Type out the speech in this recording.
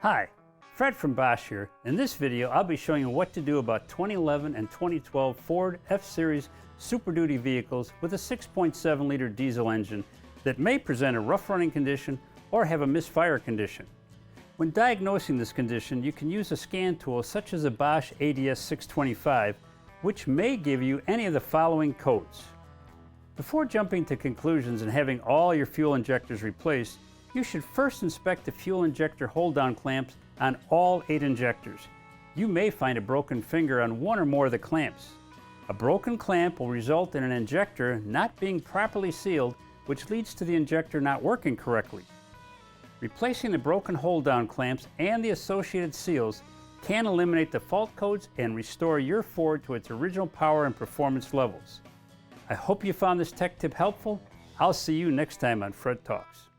Hi, Fred from Bosch here. In this video, I'll be showing you what to do about 2011 and 2012 Ford F-Series Super Duty vehicles with a 6.7-liter diesel engine that may present a rough running condition or have a misfire condition. When diagnosing this condition, you can use a scan tool such as a Bosch ADS625, which may give you any of the following codes. Before jumping to conclusions and having all your fuel injectors replaced, you should first inspect the fuel injector hold-down clamps on all 8 injectors. You may find a broken finger on one or more of the clamps. A broken clamp will result in an injector not being properly sealed, which leads to the injector not working correctly. Replacing the broken hold-down clamps and the associated seals can eliminate the fault codes and restore your Ford to its original power and performance levels. I hope you found this tech tip helpful. I'll see you next time on Fred Talks.